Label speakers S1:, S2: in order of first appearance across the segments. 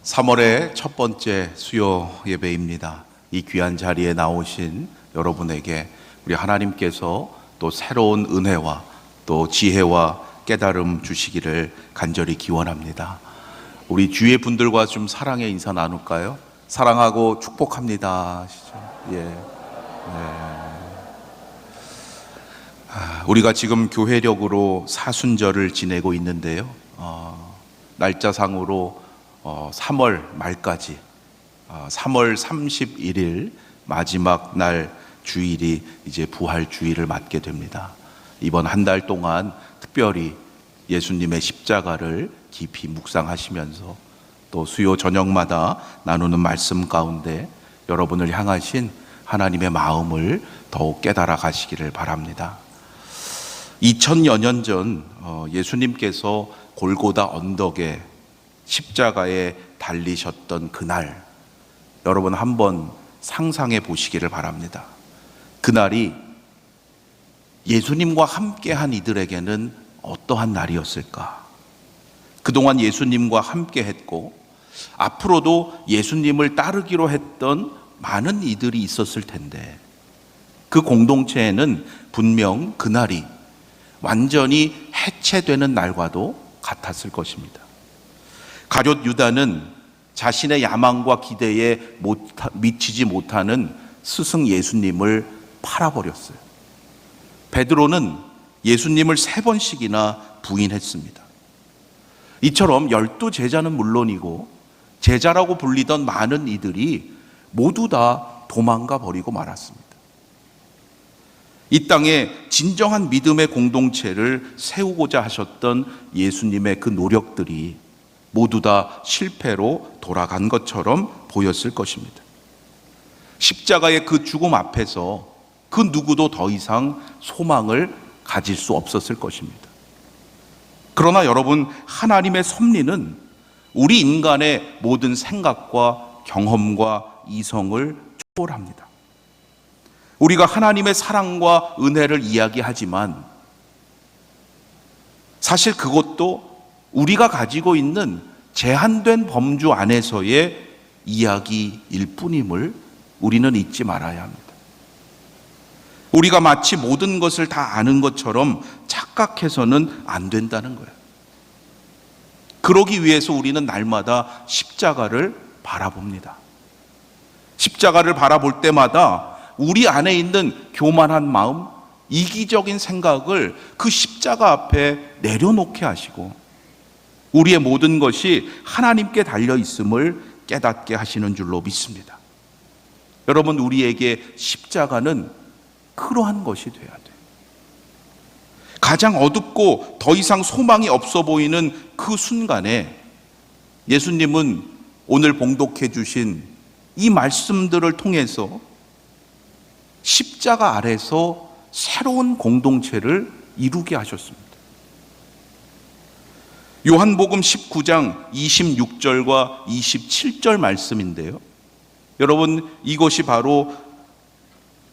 S1: 3월의 첫 번째 수요 예배입니다. 이 귀한 자리에 나오신 여러분에게 우리 하나님께서 또 새로운 은혜와 또 지혜와 깨달음 주시기를 간절히 기원합니다. 우리 주위의 분들과 좀 사랑의 인사 나눌까요? 사랑하고 축복합니다 하시죠. 우리가 지금 교회력으로 사순절을 지내고 있는데요. 날짜상으로 3월 말까지 3월 31일 마지막 날 주일이 이제 부활 주일을 맞게 됩니다. 이번 한 달 동안 특별히 예수님의 십자가를 깊이 묵상하시면서 또 수요 저녁마다 나누는 말씀 가운데 여러분을 향하신 하나님의 마음을 더욱 깨달아 가시기를 바랍니다. 2000여 년 전 예수님께서 골고다 언덕에 십자가에 달리셨던 그날, 여러분 한번 상상해 보시기를 바랍니다. 그날이 예수님과 함께한 이들에게는 어떠한 날이었을까? 그동안 예수님과 함께 했고 앞으로도 예수님을 따르기로 했던 많은 이들이 있었을 텐데 그 공동체에는 분명 그날이 완전히 해체되는 날과도 같았을 것입니다. 가룟 유다는 자신의 야망과 기대에 미치지 못하는 스승 예수님을 팔아버렸어요. 베드로는 예수님을 3번씩이나 부인했습니다. 이처럼 12제자는 물론이고 제자라고 불리던 많은 이들이 모두 다 도망가 버리고 말았습니다. 이 땅에 진정한 믿음의 공동체를 세우고자 하셨던 예수님의 그 노력들이 모두 다 실패로 돌아간 것처럼 보였을 것입니다. 십자가의 그 죽음 앞에서 그 누구도 더 이상 소망을 가질 수 없었을 것입니다. 그러나 여러분, 하나님의 섭리는 우리 인간의 모든 생각과 경험과 이성을 초월합니다. 우리가 하나님의 사랑과 은혜를 이야기하지만 사실 그것도 우리가 가지고 있는 제한된 범주 안에서의 이야기일 뿐임을 우리는 잊지 말아야 합니다. 우리가 마치 모든 것을 다 아는 것처럼 착각해서는 안 된다는 거예요. 그러기 위해서 우리는 날마다 십자가를 바라봅니다. 십자가를 바라볼 때마다 우리 안에 있는 교만한 마음, 이기적인 생각을 그 십자가 앞에 내려놓게 하시고 우리의 모든 것이 하나님께 달려 있음을 깨닫게 하시는 줄로 믿습니다. 여러분, 우리에게 십자가는 그러한 것이 돼야 돼요. 가장 어둡고 더 이상 소망이 없어 보이는 그 순간에 예수님은 오늘 봉독해 주신 이 말씀들을 통해서 십자가 아래서 새로운 공동체를 이루게 하셨습니다. 요한복음 19장 26절과 27절 말씀인데요. 여러분, 이것이 바로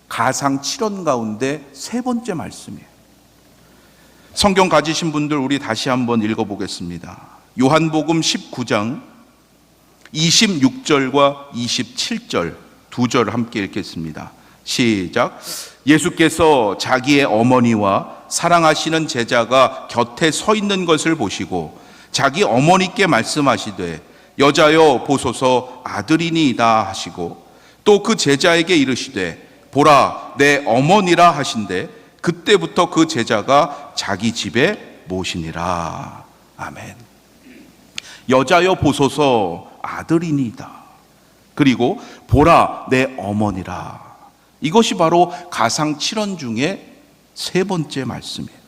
S1: 가상 7원 가운데 3번째 말씀이에요. 성경 가지신 분들 우리 다시 한번 읽어보겠습니다. 요한복음 19장 26절과 27절 2절 함께 읽겠습니다. 시작. 예수께서 자기의 어머니와 사랑하시는 제자가 곁에 서 있는 것을 보시고 자기 어머니께 말씀하시되 여자여 보소서 아들이니이다 하시고 또 그 제자에게 이르시되 보라 내 어머니라 하신대 그때부터 그 제자가 자기 집에 모시니라. 아멘. 여자여 보소서 아들이니이다. 그리고 보라 내 어머니라. 이것이 바로 가상 7원 중에 3번째 말씀이에요.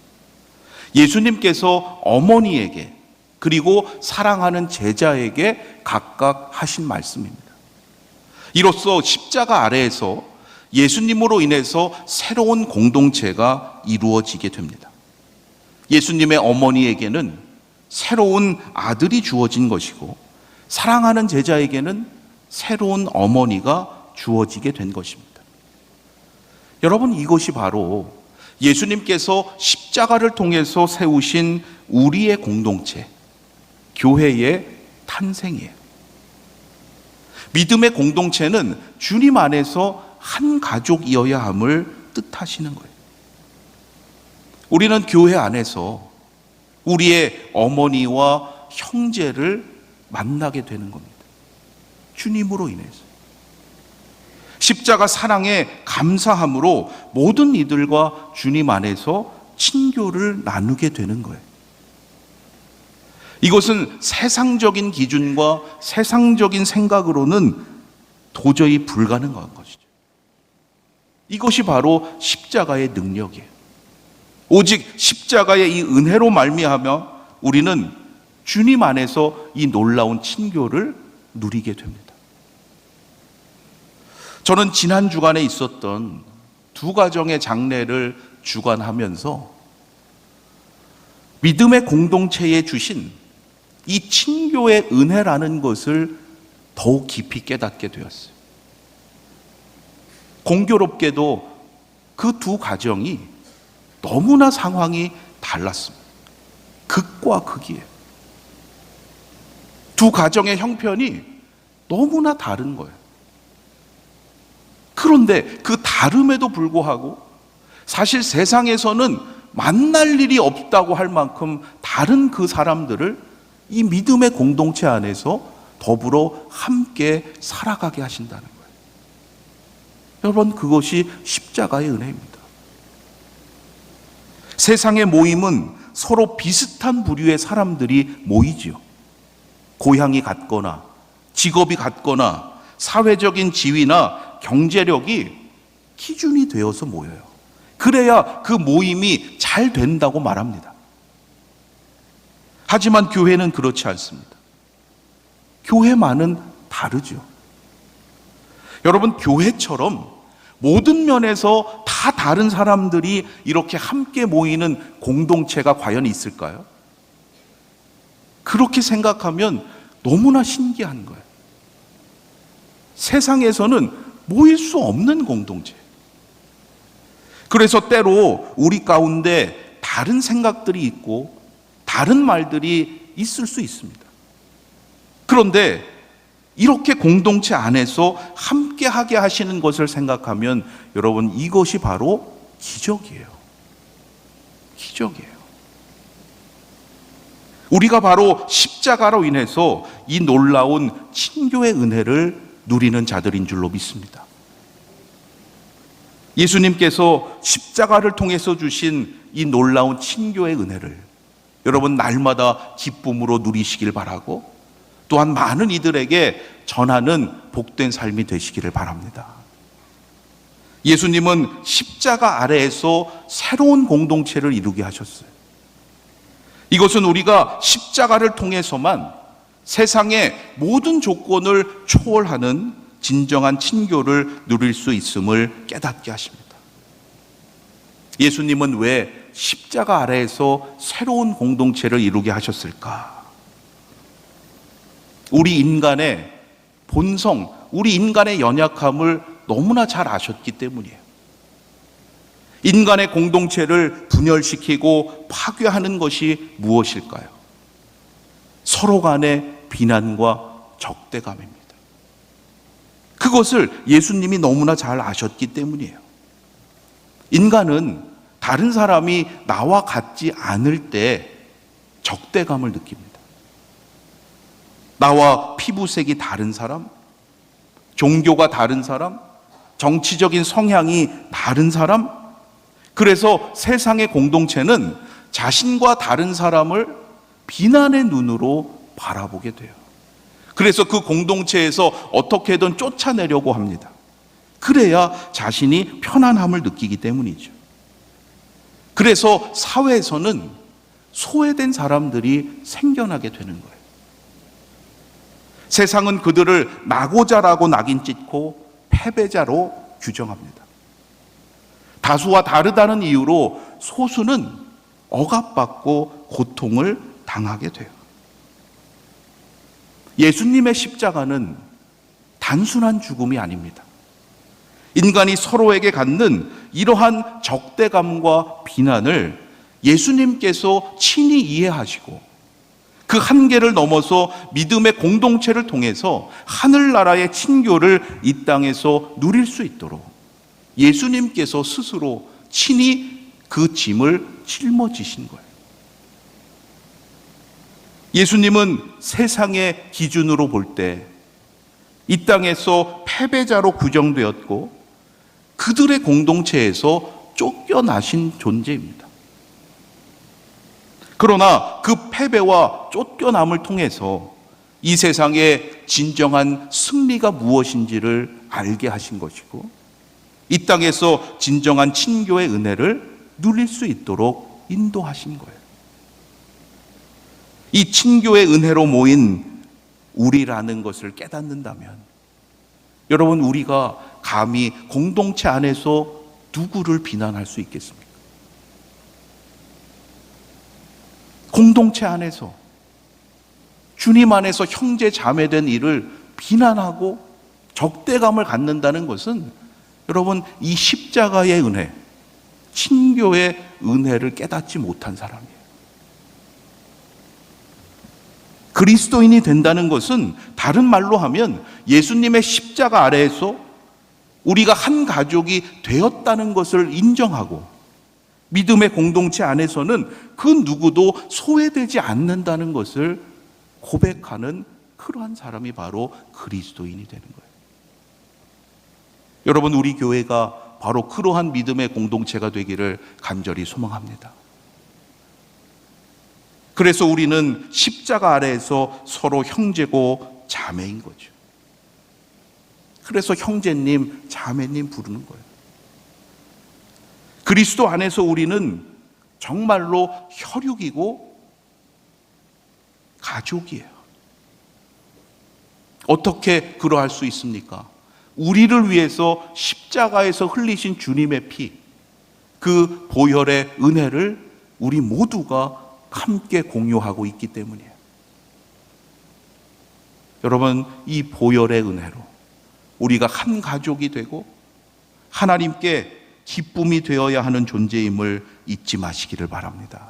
S1: 예수님께서 어머니에게 그리고 사랑하는 제자에게 각각 하신 말씀입니다. 이로써 십자가 아래에서 예수님으로 인해서 새로운 공동체가 이루어지게 됩니다. 예수님의 어머니에게는 새로운 아들이 주어진 것이고 사랑하는 제자에게는 새로운 어머니가 주어지게 된 것입니다. 여러분, 이것이 바로 예수님께서 십자가를 통해서 세우신 우리의 공동체, 교회의 탄생이에요. 믿음의 공동체는 주님 안에서 한 가족이어야 함을 뜻하시는 거예요. 우리는 교회 안에서 우리의 어머니와 형제를 만나게 되는 겁니다. 주님으로 인해서. 십자가 사랑에 감사함으로 모든 이들과 주님 안에서 친교를 나누게 되는 거예요. 이것은 세상적인 기준과 세상적인 생각으로는 도저히 불가능한 것이죠. 이것이 바로 십자가의 능력이에요. 오직 십자가의 이 은혜로 말미암아 우리는 주님 안에서 이 놀라운 친교를 누리게 됩니다. 저는 지난 주간에 있었던 두 가정의 장례를 주관하면서 믿음의 공동체에 주신 이 친교의 은혜라는 것을 더욱 깊이 깨닫게 되었어요. 공교롭게도 그 두 가정이 너무나 상황이 달랐습니다. 극과 극이에요. 두 가정의 형편이 너무나 다른 거예요. 그런데 그 다름에도 불구하고 사실 세상에서는 만날 일이 없다고 할 만큼 다른 그 사람들을 이 믿음의 공동체 안에서 더불어 함께 살아가게 하신다는 거예요. 여러분, 그것이 십자가의 은혜입니다. 세상의 모임은 서로 비슷한 부류의 사람들이 모이지요. 고향이 같거나 직업이 같거나 사회적인 지위나 경제력이 기준이 되어서 모여요. 그래야 그 모임이 잘 된다고 말합니다. 하지만 교회는 그렇지 않습니다. 교회만은 다르죠. 여러분, 교회처럼 모든 면에서 다 다른 사람들이 이렇게 함께 모이는 공동체가 과연 있을까요? 그렇게 생각하면 너무나 신기한 거예요. 세상에서는 모일 수 없는 공동체. 그래서 때로 우리 가운데 다른 생각들이 있고 다른 말들이 있을 수 있습니다. 그런데 이렇게 공동체 안에서 함께하게 하시는 것을 생각하면 여러분, 이것이 바로 기적이에요. 기적이에요. 우리가 바로 십자가로 인해서 이 놀라운 친교의 은혜를 누리는 자들인 줄로 믿습니다. 예수님께서 십자가를 통해서 주신 이 놀라운 친교의 은혜를 여러분, 날마다 기쁨으로 누리시길 바라고 또한 많은 이들에게 전하는 복된 삶이 되시기를 바랍니다. 예수님은 십자가 아래에서 새로운 공동체를 이루게 하셨어요. 이것은 우리가 십자가를 통해서만 세상의 모든 조건을 초월하는 진정한 친교를 누릴 수 있음을 깨닫게 하십니다. 예수님은 왜 십자가 아래에서 새로운 공동체를 이루게 하셨을까? 우리 인간의 본성, 우리 인간의 연약함을 너무나 잘 아셨기 때문이에요. 인간의 공동체를 분열시키고 파괴하는 것이 무엇일까요? 서로 간의 비난과 적대감입니다. 그것을 예수님이 너무나 잘 아셨기 때문이에요. 인간은 다른 사람이 나와 같지 않을 때 적대감을 느낍니다. 나와 피부색이 다른 사람, 종교가 다른 사람, 정치적인 성향이 다른 사람, 그래서 세상의 공동체는 자신과 다른 사람을 비난의 눈으로 바라보게 돼요. 그래서 그 공동체에서 어떻게든 쫓아내려고 합니다. 그래야 자신이 편안함을 느끼기 때문이죠. 그래서 사회에서는 소외된 사람들이 생겨나게 되는 거예요. 세상은 그들을 낙오자라고 낙인 찍고 패배자로 규정합니다. 다수와 다르다는 이유로 소수는 억압받고 고통을 당하게 돼요. 예수님의 십자가는 단순한 죽음이 아닙니다. 인간이 서로에게 갖는 이러한 적대감과 비난을 예수님께서 친히 이해하시고 그 한계를 넘어서 믿음의 공동체를 통해서 하늘나라의 친교를 이 땅에서 누릴 수 있도록 예수님께서 스스로 친히 그 짐을 짊어지신 거예요. 예수님은 세상의 기준으로 볼 때 이 땅에서 패배자로 규정되었고 그들의 공동체에서 쫓겨나신 존재입니다. 그러나 그 패배와 쫓겨남을 통해서 이 세상의 진정한 승리가 무엇인지를 알게 하신 것이고 이 땅에서 진정한 친교의 은혜를 누릴 수 있도록 인도하신 거예요. 이 친교의 은혜로 모인 우리라는 것을 깨닫는다면 여러분, 우리가 감히 공동체 안에서 누구를 비난할 수 있겠습니까? 공동체 안에서 주님 안에서 형제 자매된 일을 비난하고 적대감을 갖는다는 것은 여러분, 이 십자가의 은혜, 친교의 은혜를 깨닫지 못한 사람이에요. 그리스도인이 된다는 것은 다른 말로 하면 예수님의 십자가 아래에서 우리가 한 가족이 되었다는 것을 인정하고 믿음의 공동체 안에서는 그 누구도 소외되지 않는다는 것을 고백하는 그러한 사람이 바로 그리스도인이 되는 거예요. 여러분, 우리 교회가 바로 그러한 믿음의 공동체가 되기를 간절히 소망합니다. 그래서 우리는 십자가 아래에서 서로 형제고 자매인 거죠. 그래서 형제님, 자매님 부르는 거예요. 그리스도 안에서 우리는 정말로 혈육이고 가족이에요. 어떻게 그러할 수 있습니까? 우리를 위해서 십자가에서 흘리신 주님의 피, 그 보혈의 은혜를 우리 모두가 함께 공유하고 있기 때문이에요. 여러분, 이 보혈의 은혜로 우리가 한 가족이 되고 하나님께 기쁨이 되어야 하는 존재임을 잊지 마시기를 바랍니다.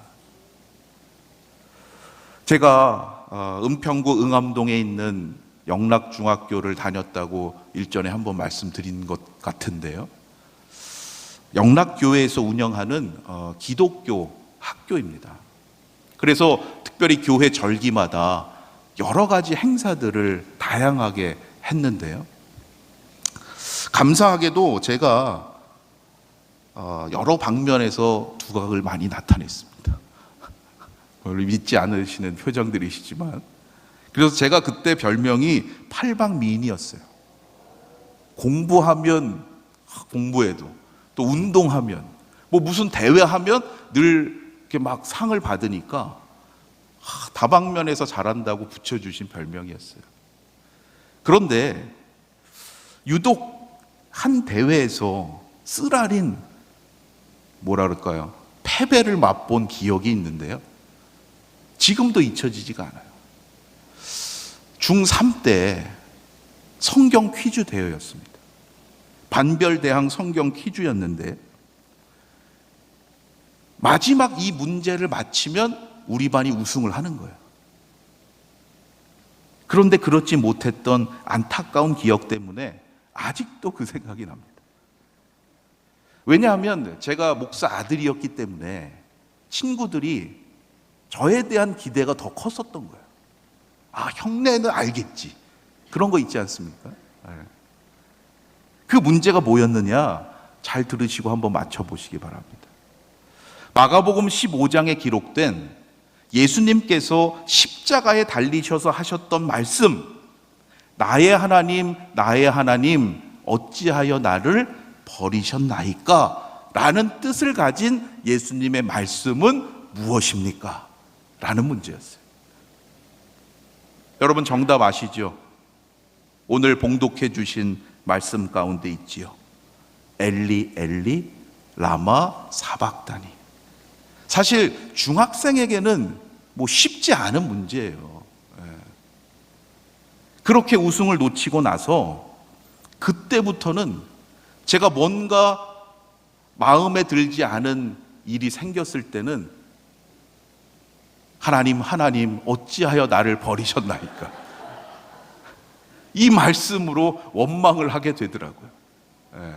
S1: 제가 은평구 응암동에 있는 영락중학교를 다녔다고 일전에 한번 말씀드린 것 같은데요. 영락교회에서 운영하는 기독교 학교입니다. 그래서 특별히 교회 절기마다 여러 가지 행사들을 다양하게 했는데요. 감사하게도 제가 여러 방면에서 두각을 많이 나타냈습니다. 믿지 않으시는 표정들이시지만, 그래서 제가 그때 별명이 팔방미인이었어요. 공부하면 공부해도, 또 운동하면, 뭐 무슨 대회하면 늘 이렇게 막 상을 받으니까 다방면에서 잘한다고 붙여주신 별명이었어요. 그런데 유독 한 대회에서 쓰라린 뭐라 그럴까요? 패배를 맛본 기억이 있는데요. 지금도 잊혀지지가 않아요. 중3 때 성경 퀴즈 대회였습니다. 반별대항 성경 퀴즈였는데 마지막 이 문제를 맞히면 우리 반이 우승을 하는 거예요. 그런데 그렇지 못했던 안타까운 기억 때문에 아직도 그 생각이 납니다. 왜냐하면 제가 목사 아들이었기 때문에 친구들이 저에 대한 기대가 더 컸었던 거예요. 아, 형네는 알겠지. 그런 거 있지 않습니까? 그 문제가 뭐였느냐? 잘 들으시고 한번 맞춰보시기 바랍니다. 마가복음 15장에 기록된 예수님께서 십자가에 달리셔서 하셨던 말씀, 나의 하나님, 나의 하나님, 어찌하여 나를 버리셨나이까? 라는 뜻을 가진 예수님의 말씀은 무엇입니까? 라는 문제였어요. 여러분, 정답 아시죠? 오늘 봉독해 주신 말씀 가운데 있지요. 엘리 엘리 라마 사박다니. 사실 중학생에게는 뭐 쉽지 않은 문제예요. 그렇게 우승을 놓치고 나서 그때부터는 제가 뭔가 마음에 들지 않은 일이 생겼을 때는 하나님, 하나님, 어찌하여 나를 버리셨나이까? 이 말씀으로 원망을 하게 되더라고요. 예.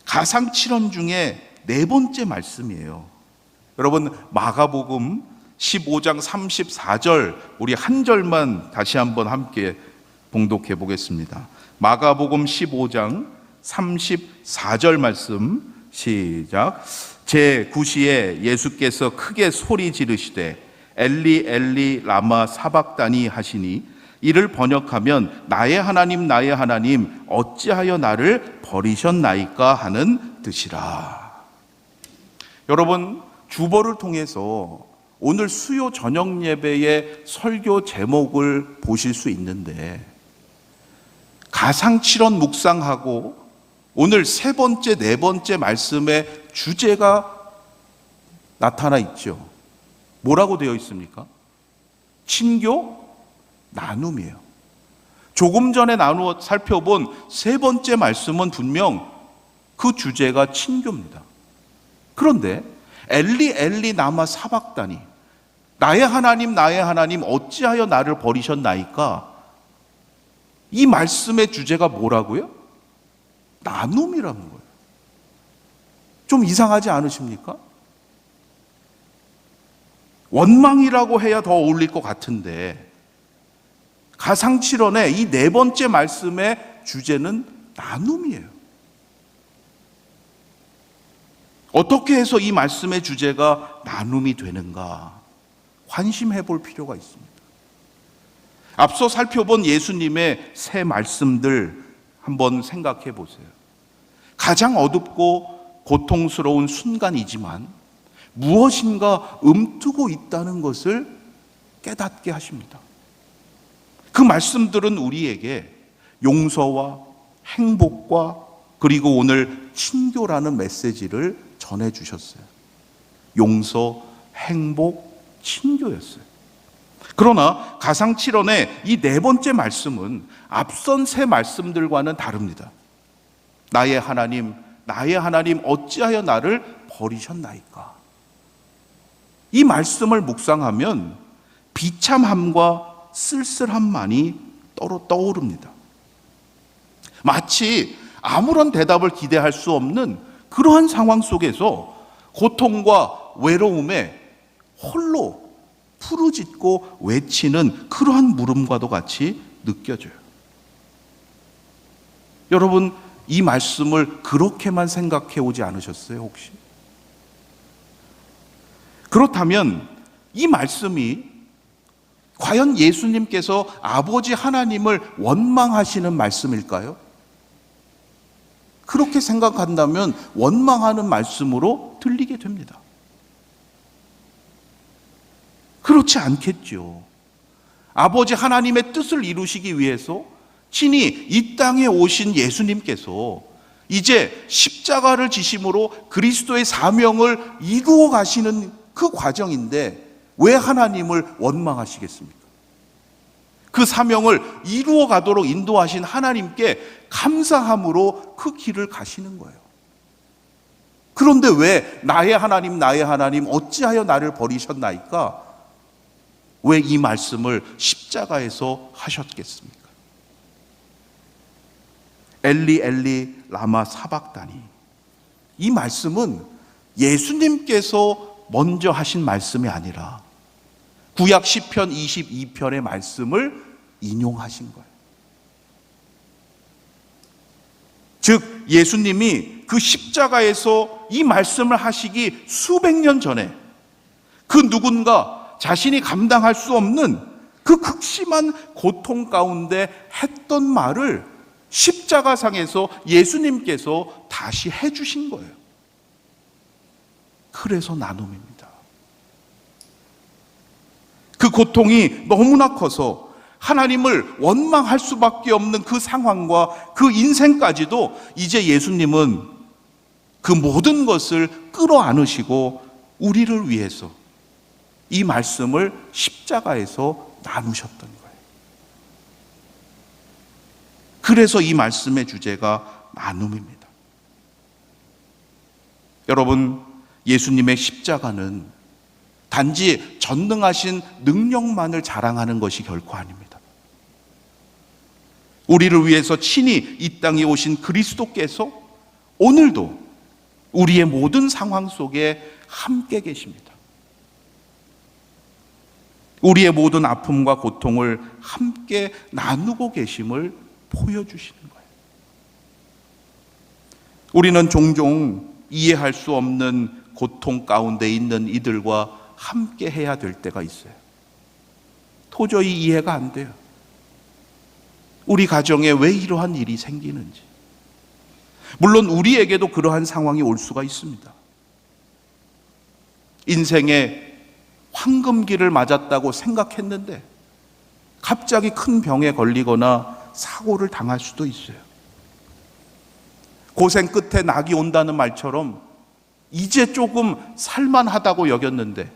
S1: 가상칠언 중에 네 번째 말씀이에요. 여러분, 마가복음 15장 34절, 우리 한 절만 다시 한번 함께 봉독해 보겠습니다. 마가복음 15장 34절 말씀 시작. 제9시에 예수께서 크게 소리 지르시되 엘리 엘리 라마 사박다니 하시니, 이를 번역하면 나의 하나님 나의 하나님 어찌하여 나를 버리셨나이까 하는 뜻이라. 여러분, 주보를 통해서 오늘 수요 저녁 예배의 설교 제목을 보실 수 있는데, 가상칠언 묵상하고 오늘 세 번째, 네 번째 말씀의 주제가 나타나 있죠. 뭐라고 되어 있습니까? 친교, 나눔이에요. 조금 전에 나누어 살펴본 세 번째 말씀은 분명 그 주제가 친교입니다. 그런데 엘리 엘리 나마 사박다니, 나의 하나님 어찌하여 나를 버리셨나이까? 이 말씀의 주제가 뭐라고요? 나눔이라는 거예요. 좀 이상하지 않으십니까? 원망이라고 해야 더 어울릴 것 같은데, 가상칠언의 이 네 번째 말씀의 주제는 나눔이에요. 어떻게 해서 이 말씀의 주제가 나눔이 되는가 관심해 볼 필요가 있습니다. 앞서 살펴본 예수님의 세 말씀들 한번 생각해 보세요. 가장 어둡고 고통스러운 순간이지만 무엇인가 움트고 있다는 것을 깨닫게 하십니다. 그 말씀들은 우리에게 용서와 행복과 그리고 오늘 친교라는 메시지를 전해주셨어요. 용서, 행복, 친교였어요. 그러나 가상칠언의 이 네 번째 말씀은 앞선 세 말씀들과는 다릅니다. 나의 하나님 어찌하여 나를 버리셨나이까? 이 말씀을 묵상하면 비참함과 쓸쓸함만이 떠오릅니다. 마치 아무런 대답을 기대할 수 없는 그러한 상황 속에서 고통과 외로움에 홀로 부르짖고 외치는 그러한 물음과도 같이 느껴져요. 여러분, 이 말씀을 그렇게만 생각해 오지 않으셨어요, 혹시? 그렇다면 이 말씀이 과연 예수님께서 아버지 하나님을 원망하시는 말씀일까요? 그렇게 생각한다면 원망하는 말씀으로 들리게 됩니다. 그렇지 않겠죠. 아버지 하나님의 뜻을 이루시기 위해서 친히 이 땅에 오신 예수님께서 이제 십자가를 지심으로 그리스도의 사명을 이루어 가시는 그 과정인데 왜 하나님을 원망하시겠습니까? 그 사명을 이루어 가도록 인도하신 하나님께 감사함으로 그 길을 가시는 거예요. 그런데 왜 나의 하나님 어찌하여 나를 버리셨나이까? 왜 이 말씀을 십자가에서 하셨겠습니까? 엘리 엘리 라마 사박다니, 이 말씀은 예수님께서 먼저 하신 말씀이 아니라 구약 시편 22편의 말씀을 인용하신 거예요. 즉 예수님이 그 십자가에서 이 말씀을 하시기 수백 년 전에 그 누군가 자신이 감당할 수 없는 그 극심한 고통 가운데 했던 말을 십자가상에서 예수님께서 다시 해주신 거예요. 그래서 나눔입니다. 그 고통이 너무나 커서 하나님을 원망할 수밖에 없는 그 상황과 그 인생까지도 이제 예수님은 그 모든 것을 끌어안으시고 우리를 위해서 이 말씀을 십자가에서 나누셨던 거예요. 그래서 이 말씀의 주제가 나눔입니다. 여러분, 예수님의 십자가는 단지 전능하신 능력만을 자랑하는 것이 결코 아닙니다. 우리를 위해서 친히 이 땅에 오신 그리스도께서 오늘도 우리의 모든 상황 속에 함께 계십니다. 우리의 모든 아픔과 고통을 함께 나누고 계심을 보여주시는 거예요. 우리는 종종 이해할 수 없는 고통 가운데 있는 이들과 함께 해야 될 때가 있어요. 도저히 이해가 안 돼요. 우리 가정에 왜 이러한 일이 생기는지. 물론 우리에게도 그러한 상황이 올 수가 있습니다. 인생에 황금기를 맞았다고 생각했는데 갑자기 큰 병에 걸리거나 사고를 당할 수도 있어요. 고생 끝에 낙이 온다는 말처럼 이제 조금 살만하다고 여겼는데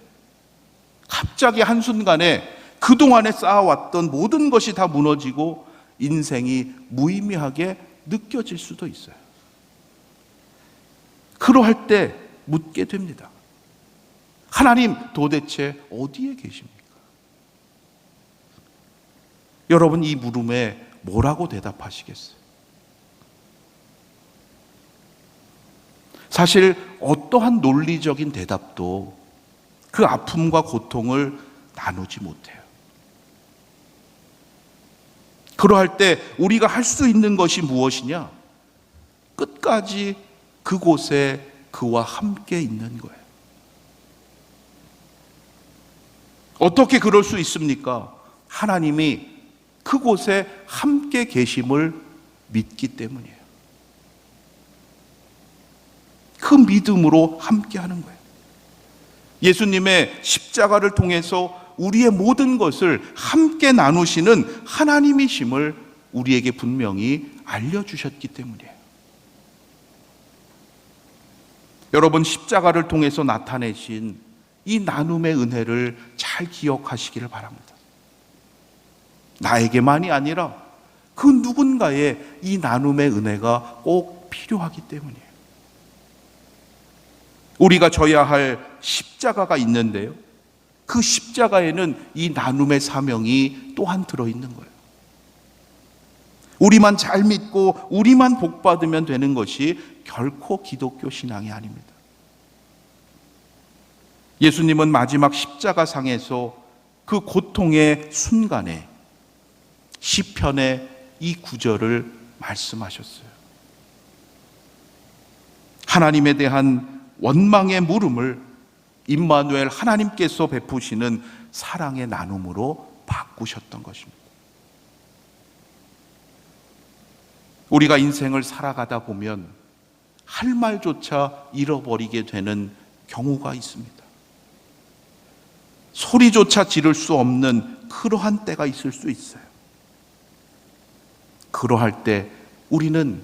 S1: 갑자기 한순간에 그동안에 쌓아왔던 모든 것이 다 무너지고 인생이 무의미하게 느껴질 수도 있어요. 그러할 때 묻게 됩니다. 하나님 도대체 어디에 계십니까? 여러분 이 물음에 뭐라고 대답하시겠어요? 사실 어떠한 논리적인 대답도 그 아픔과 고통을 나누지 못해요. 그러할 때 우리가 할 수 있는 것이 무엇이냐? 끝까지 그곳에 그와 함께 있는 거예요. 어떻게 그럴 수 있습니까? 하나님이 그곳에 함께 계심을 믿기 때문이에요. 그 믿음으로 함께 하는 거예요. 예수님의 십자가를 통해서 우리의 모든 것을 함께 나누시는 하나님이심을 우리에게 분명히 알려주셨기 때문이에요. 여러분 십자가를 통해서 나타내신 이 나눔의 은혜를 잘 기억하시기를 바랍니다. 나에게만이 아니라 그 누군가의 이 나눔의 은혜가 꼭 필요하기 때문이에요. 우리가 져야 할 십자가가 있는데요. 그 십자가에는 이 나눔의 사명이 또한 들어있는 거예요. 우리만 잘 믿고 우리만 복받으면 되는 것이 결코 기독교 신앙이 아닙니다. 예수님은 마지막 십자가상에서 그 고통의 순간에 시편의 이 구절을 말씀하셨어요. 하나님에 대한 원망의 물음을 임마누엘 하나님께서 베푸시는 사랑의 나눔으로 바꾸셨던 것입니다. 우리가 인생을 살아가다 보면 할 말조차 잃어버리게 되는 경우가 있습니다. 소리조차 지를 수 없는 그러한 때가 있을 수 있어요. 그러할 때 우리는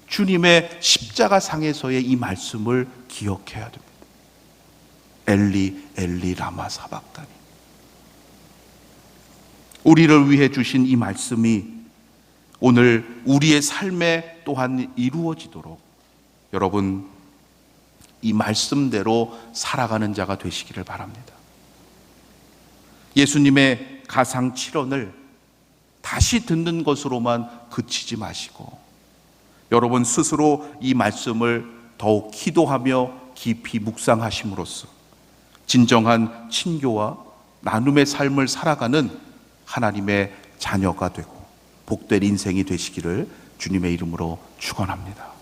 S1: 주님의 십자가상에서의 이 말씀을 기억해야 됩니다. 엘리 엘리 라마 사박다니. 우리를 위해 주신 이 말씀이 오늘 우리의 삶에 또한 이루어지도록 여러분 이 말씀대로 살아가는 자가 되시기를 바랍니다. 예수님의 가상 7언을 다시 듣는 것으로만 그치지 마시고 여러분 스스로 이 말씀을 더욱 기도하며 깊이 묵상하심으로써 진정한 친교와 나눔의 삶을 살아가는 하나님의 자녀가 되고 복된 인생이 되시기를 주님의 이름으로 축원합니다.